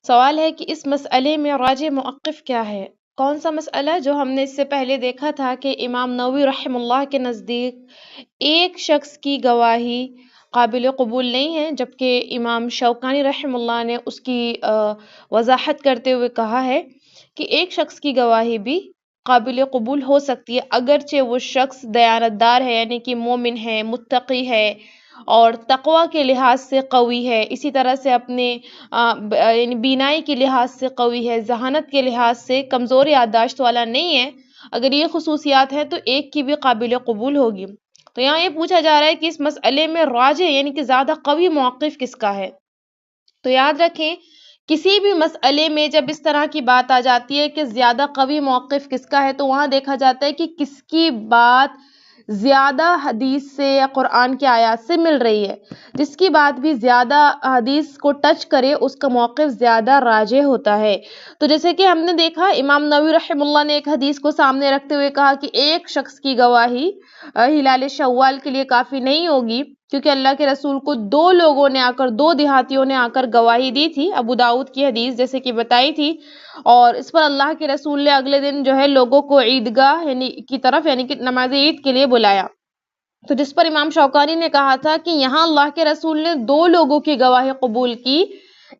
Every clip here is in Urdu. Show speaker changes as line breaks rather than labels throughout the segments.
سوال ہے کہ اس مسئلے میں راجح موقف کیا ہے؟ کون سا مسئلہ؟ جو ہم نے اس سے پہلے دیکھا تھا کہ امام نووی رحمہ اللہ کے نزدیک ایک شخص کی گواہی قابل قبول نہیں ہے، جبکہ امام شوکانی رحمہ اللہ نے اس کی وضاحت کرتے ہوئے کہا ہے کہ ایک شخص کی گواہی بھی قابل قبول ہو سکتی ہے، اگرچہ وہ شخص دیانتدار ہے، یعنی کہ مومن ہے، متقی ہے اور تقوی کے لحاظ سے قوی ہے، اسی طرح سے اپنے یعنی بینائی کے لحاظ سے قوی ہے، ذہانت کے لحاظ سے کمزور یادداشت والا نہیں ہے۔ اگر یہ خصوصیات ہیں تو ایک کی بھی قابل قبول ہوگی۔ تو یہاں یہ پوچھا جا رہا ہے کہ اس مسئلے میں راجح یعنی کہ زیادہ قوی موقف کس کا ہے؟ تو یاد رکھیں، کسی بھی مسئلے میں جب اس طرح کی بات آ جاتی ہے کہ زیادہ قوی موقف کس کا ہے، تو وہاں دیکھا جاتا ہے کہ کس کی بات زیادہ حدیث سے یا قرآن کی آیات سے مل رہی ہے۔ جس کی بات بھی زیادہ حدیث کو ٹچ کرے اس کا موقف زیادہ راجح ہوتا ہے۔ تو جیسے کہ ہم نے دیکھا، امام نووی رحمہ اللہ نے ایک حدیث کو سامنے رکھتے ہوئے کہا کہ ایک شخص کی گواہی ہلال شوال کے لیے کافی نہیں ہوگی، کیونکہ اللہ کے رسول کو دو لوگوں نے آ کر، دو دیہاتیوں نے آ کر گواہی دی تھی، ابو داؤد کی حدیث جیسے کہ بتائی تھی، اور اس پر اللہ کے رسول نے اگلے دن جو ہے لوگوں کو عیدگاہ کی طرف یعنی کہ نماز عید کے لیے بلایا۔ تو جس پر امام شوکانی نے کہا تھا کہ یہاں اللہ کے رسول نے دو لوگوں کی گواہی قبول کی،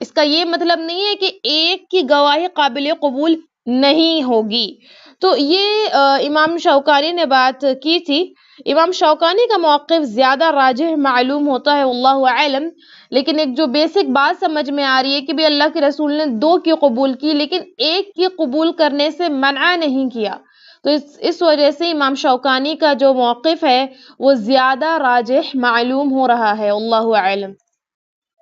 اس کا یہ مطلب نہیں ہے کہ ایک کی گواہی قابل قبول نہیں ہوگی۔ تو یہ امام شوکانی نے بات کی تھی۔ امام شوکانی کا موقف زیادہ راجح معلوم ہوتا ہے، اللہ اعلم، لیکن ایک جو بیسک بات سمجھ میں آ رہی ہے کہ بھی اللہ کے رسول نے دو کی قبول کی لیکن ایک کی قبول کرنے سے منع نہیں کیا، تو اس وجہ سے امام شوکانی کا جو موقف ہے وہ زیادہ راجح معلوم ہو رہا ہے، اللہ اعلم۔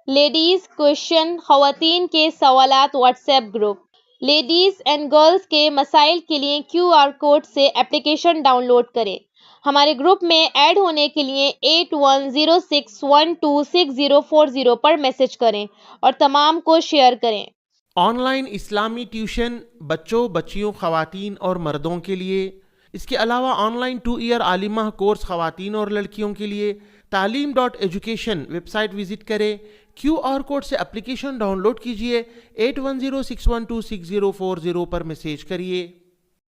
لیڈیز کویشچن، خواتین کے سوالات what's app group. Ladies and girls کے مسائل کے لیے QR کوڈ سے اپلیکیشن ڈاؤن لوڈ کریں۔ ہمارے گروپ میں ایڈ ہونے کے لیے 8106126040 پر میسج کریں اور تمام کو شیئر کریں۔
آن لائن اسلامی ٹیوشن بچوں، بچیوں، خواتین اور مردوں کے لیے۔ اس کے علاوہ آن لائن 2 ایئر عالمہ کورس خواتین اور لڑکیوں کے لیے۔ تعلیم.ایجوکیشن ویب سائٹ وزٹ کریں، QR کوڈ سے اپلیکیشن ڈاؤن لوڈ کیجئے، 8106126040 پر میسیج کریے۔